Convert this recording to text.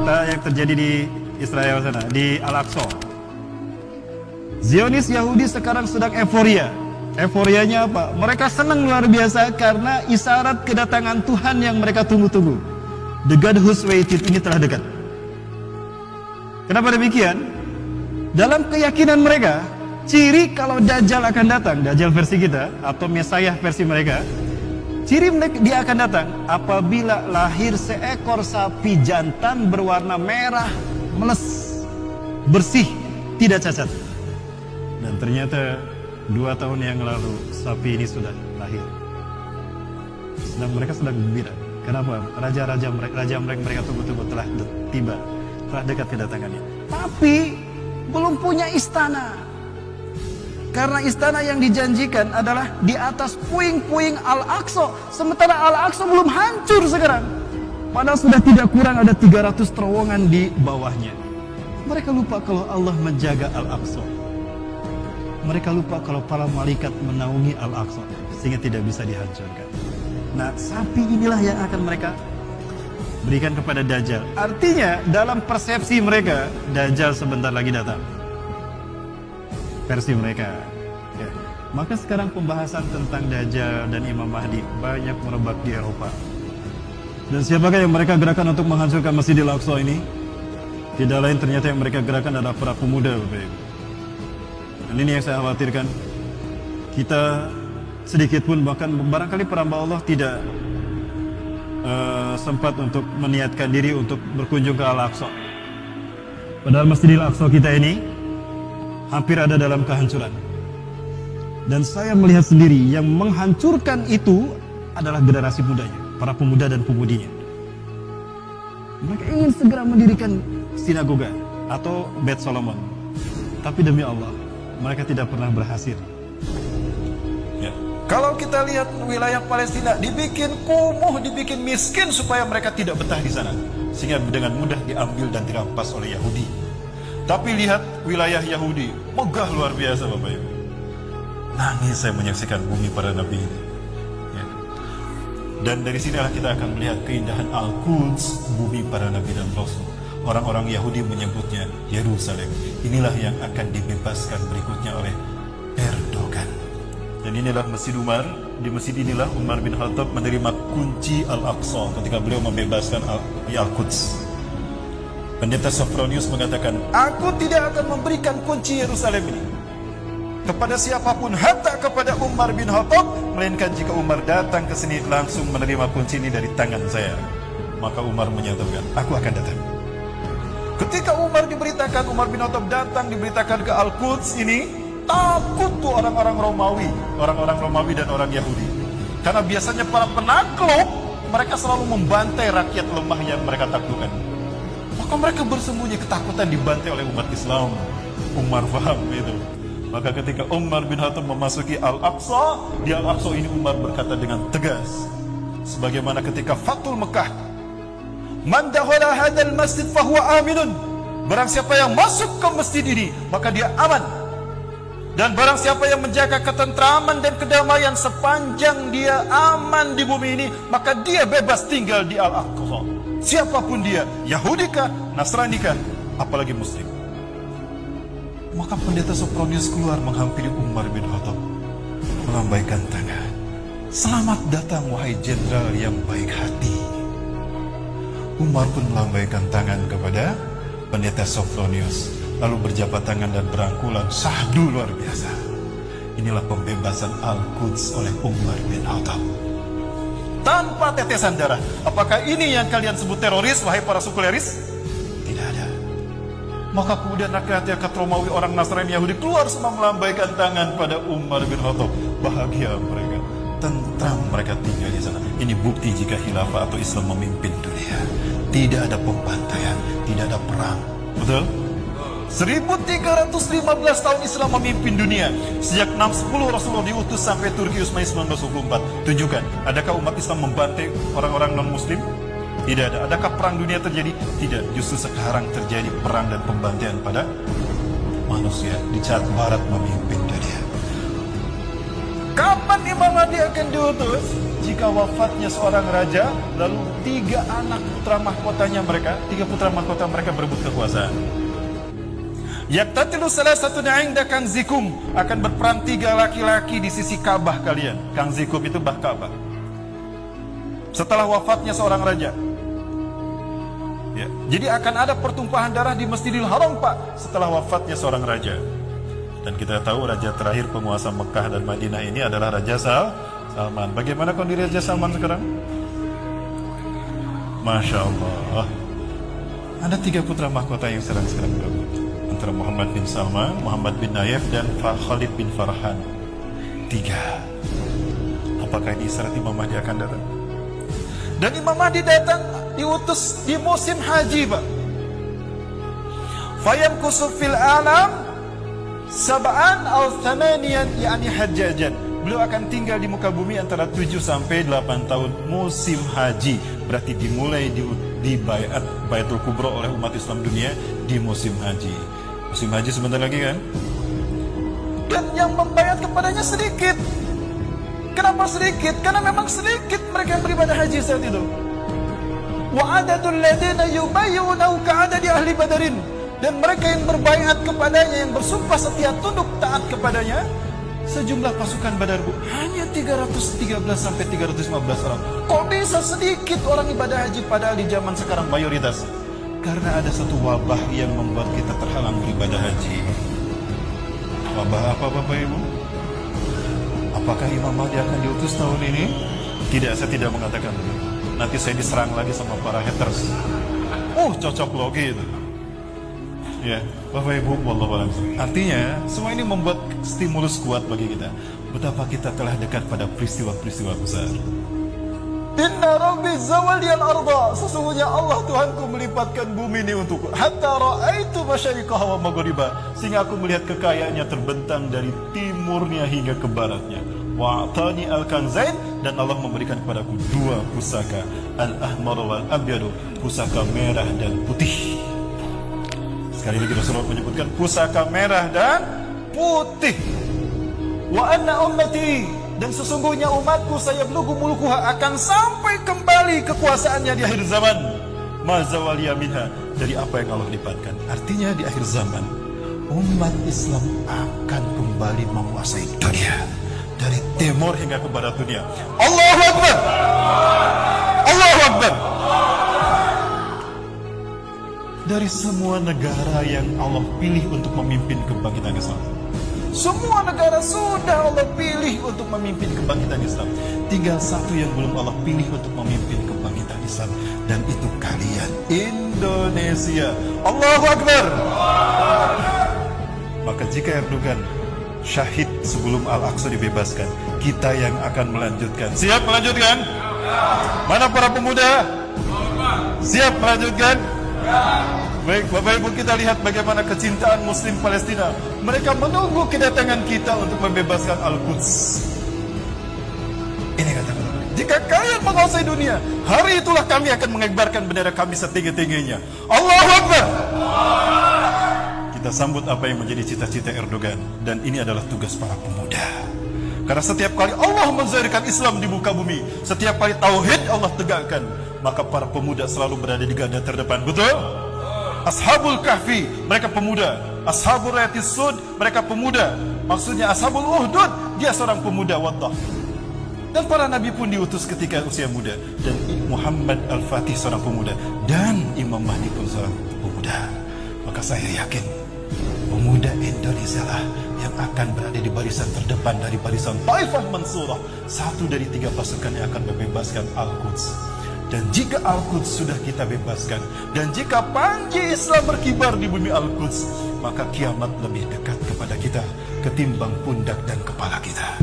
yang terjadi di Israel sana, di Al-Aqsa. Zionis Yahudi sekarang sedang euforia. Euforianya apa? Mereka senang luar biasa karena isyarat kedatangan Tuhan yang mereka tunggu-tunggu. The God who's waited ini telah dekat. Kenapa demikian? Dalam keyakinan mereka, ciri kalau Dajjal akan datang, Dajjal versi kita atau Mesias versi mereka, ciri dia akan datang apabila lahir seekor sapi jantan berwarna merah, meles, bersih, tidak cacat. Dan ternyata 2 tahun yang lalu sapi ini sudah lahir. Mereka sedang gembira. Kenapa? Raja mereka tunggu-tunggu telah tiba, telah dekat kedatangannya. Tapi belum punya istana. Karena istana yang dijanjikan adalah di atas puing-puing Al-Aqsa. Sementara Al-Aqsa belum hancur sekarang. Padahal sudah tidak kurang ada 300 terowongan di bawahnya. Mereka lupa kalau Allah menjaga Al-Aqsa. Mereka lupa kalau para malaikat menaungi Al-Aqsa sehingga tidak bisa dihancurkan. Nah, sapi inilah yang akan mereka berikan kepada Dajjal. Artinya dalam persepsi mereka Dajjal sebentar lagi datang. Versi mereka. Ya. Maka sekarang pembahasan tentang Dajjal dan Imam Mahdi banyak merebak di Eropa. Dan siapakah yang mereka gerakan untuk menghancurkan Masjidil Aqsa ini? Tidak lain ternyata yang mereka gerakan adalah para pemuda, Bapak Ibu. Dan ini yang saya khawatirkan. Kita sedikit pun bahkan barangkali para hamba Allah tidak sempat untuk meniatkan diri untuk berkunjung ke Al-Aqsa. Padahal Masjidil Aqsa kita ini hampir ada dalam kehancuran. Dan saya melihat sendiri yang menghancurkan itu adalah generasi mudanya, para pemuda dan pemudinya. Mereka ingin segera mendirikan sinagoga atau Bait Solomon. Tapi demi Allah, mereka tidak pernah berhasil. Ya. Kalau kita lihat wilayah Palestina dibikin kumuh, dibikin miskin supaya mereka tidak betah di sana, sehingga dengan mudah diambil dan dirampas oleh Yahudi. Tapi lihat wilayah Yahudi, megah luar biasa Bapak Ibu. Nangis saya menyaksikan bumi para nabi ini. Ya. Dan dari sinilah kita akan melihat keindahan Al-Quds, bumi para nabi dan rasul. Orang-orang Yahudi menyebutnya Yerusalem. Inilah yang akan dibebaskan berikutnya oleh Erdogan. Dan inilah Masjid Umar. Di masjid inilah Umar bin Khattab menerima kunci Al-Aqsa ketika beliau membebaskan Al-Quds. Pendeta Sophronius mengatakan, aku tidak akan memberikan kunci Yerusalem ini kepada siapapun, hatta kepada Umar bin Khattab, melainkan jika Umar datang ke sini langsung menerima kunci ini dari tangan saya. Maka Umar menyatakan, aku akan datang. Ketika Umar diberitakan, Umar bin Khattab datang diberitakan ke Al-Quds ini, takut tuh orang-orang Romawi dan orang Yahudi. Karena biasanya para penakluk, mereka selalu membantai rakyat lemah yang mereka taklukkan. Maka mereka bersembunyi ketakutan dibantai oleh umat Islam. Umar paham itu. Maka ketika Umar bin Khattab memasuki Al-Aqsa, di Al-Aqsa ini Umar berkata dengan tegas, sebagaimana ketika Fathul Mekah, man dakhala hadzal masjid fahuwa aminun. Barang siapa yang masuk ke masjid ini, maka dia aman. Dan barang siapa yang menjaga ketentraman dan kedamaian sepanjang dia aman di bumi ini, maka dia bebas tinggal di Al-Aqsa. Siapapun dia, Yahudikah, Nasranikah, apalagi Muslim. Maka pendeta Sophronius keluar menghampiri Umar bin Khattab, melambaikan tangan. Selamat datang wahai jenderal yang baik hati. Umar pun melambaikan tangan kepada pendeta Sophronius, lalu berjabat tangan dan berangkulan syahdu luar biasa. Inilah pembebasan Al-Quds oleh Umar bin Khattab. Tanpa tetesan darah. Apakah ini yang kalian sebut teroris, wahai para sekuleris? Tidak ada. Maka kemudian rakyat Romawi, orang Nasrani Yahudi keluar semua melambaikan tangan pada Umar bin Khattab. Bahagia mereka, tentram mereka tinggal di sana. Ini bukti jika khilafah atau Islam memimpin dunia. Tidak ada pembantaian, tidak ada perang. Betul? 1315 tahun Islam memimpin dunia. Sejak 610 Rasulullah diutus sampai Turki Utsmani 1924. Tunjukkan, adakah umat Islam membantai orang-orang non-muslim? Tidak ada. Adakah perang dunia terjadi? Tidak. Justru sekarang terjadi perang dan pembantaian pada manusia di saat Barat memimpin dunia. Kapan Imam Mahdi akan diutus? Jika wafatnya seorang raja, lalu 3 anak putra mahkotanya mereka, 3 putra mahkota mereka berebut kekuasaan. Yaktatilu salah satu inda kanzikum, akan berperang 3 laki-laki di sisi Ka'bah kalian. Kanzikum itu bah Ka'bah. Setelah wafatnya seorang raja. Ya, jadi akan ada pertumpahan darah di Masjidil Haram, Pak, setelah wafatnya seorang raja. Dan kita tahu raja terakhir penguasa Mekah dan Madinah ini adalah Raja Salman. Bagaimana kondisi Raja Salman sekarang? Masya Allah. Ada 3 putra mahkota yang sekarang berebut antara Muhammad bin Salman, Muhammad bin Nayef, dan Khalid bin Farhan. 3. Apakah ini isyarat Imam Mahdi akan datang? Dan Imam Mahdi datang diutus di musim haji, Pak. Fayamkusu fil alam sab'an aw thamaniyan, yakni hajjajan. Beliau akan tinggal di muka bumi antara 7 sampai 8 tahun musim haji. Berarti dimulai di Baitul Kubro oleh umat Islam dunia di musim haji. Musim haji sebentar lagi kan? Dan yang membayat kepadanya sedikit. Kenapa sedikit? Karena memang sedikit mereka yang beribadah haji saat itu. Wa adadul ladzina yubayyunahu ka'adadi ahli Badarin. Dan mereka yang berbaiat kepadanya, yang bersumpah setia tunduk taat kepadanya, sejumlah pasukan Badar, Bu, hanya 313 sampai 315 orang. Kok bisa sedikit orang ibadah haji padahal di zaman sekarang mayoritas? Karena ada satu wabah yang membuat kita terhalang beribadah haji. Wabah apa, Bapak Ibu? Apakah Imam Mahdi akan diutus tahun ini? Tidak, saya tidak mengatakan. Nanti saya diserang lagi sama para haters. Cocok logi itu. Ya, Bapak Ibu, wallahu a'lam. Artinya, semua ini membuat stimulus kuat bagi kita. Betapa kita telah dekat pada peristiwa-peristiwa besar. Inna rabbi zawaliyal arda. Sesungguhnya Allah Tuhanku melipatkan bumi ini untukku. Hatta ra'aitu masyariqaha wa maghriba. Sehingga aku melihat kekayaannya terbentang dari timurnya hingga ke baratnya. Wa'atani al-kanzain. Dan Allah memberikan kepadaku 2 pusaka. Al-ahmar wal abyadu. Pusaka merah dan putih. Sekali lagi Rasulullah menyebutkan pusaka merah dan putih. Wa anna ummati, dan sesungguhnya umatku saya belugu mulkuha, akan sampai kembali kekuasaannya di akhir zaman. Mazawaliya minha, dari apa yang Allah lipatkan. Artinya di akhir zaman umat Islam akan kembali menguasai dunia dari timur hingga ke barat dunia. Allahu Akbar. Allahu Akbar. Dari semua negara yang Allah pilih untuk memimpin kebangkitan Islam. Semua negara sudah Allah pilih untuk memimpin kebangkitan Islam. Tinggal satu yang belum Allah pilih untuk memimpin kebangkitan Islam. Dan itu kalian, Indonesia. Allahu Akbar. Maka jika Erdogan syahid sebelum Al-Aqsa dibebaskan, kita yang akan melanjutkan. Siap melanjutkan? Mana para pemuda? Siap melanjutkan? Baik, Bapak Ibu, kita lihat bagaimana kecintaan Muslim Palestina. Mereka menunggu kedatangan kita untuk membebaskan Al-Quds. Ini kata-kata, jika kalian menguasai dunia, hari itulah kami akan mengibarkan bendera kami setinggi-tingginya. Allahu Akbar. Kita sambut apa yang menjadi cita-cita Erdogan. Dan ini adalah tugas para pemuda. Karena setiap kali Allah menzahirkan Islam di muka bumi, setiap kali tauhid Allah tegakkan, maka para pemuda selalu berada di garda terdepan. Betul? Ashabul Kahfi, mereka pemuda. Ashabul Rayatis Sud, mereka pemuda. Maksudnya Ashabul Uhdud, dia seorang pemuda. Wadah. Dan para nabi pun diutus ketika usia muda. Dan Muhammad Al-Fatih seorang pemuda. Dan Imam Mahdi pun seorang pemuda. Maka saya yakin pemuda Indonesia lah yang akan berada di barisan terdepan dari barisan Taifah Mansurah. Satu dari 3 pasukan yang akan membebaskan Al-Quds. Dan jika Al-Quds sudah kita bebaskan, dan jika panji Islam berkibar di bumi Al-Quds, maka kiamat lebih dekat kepada kita ketimbang pundak dan kepala kita.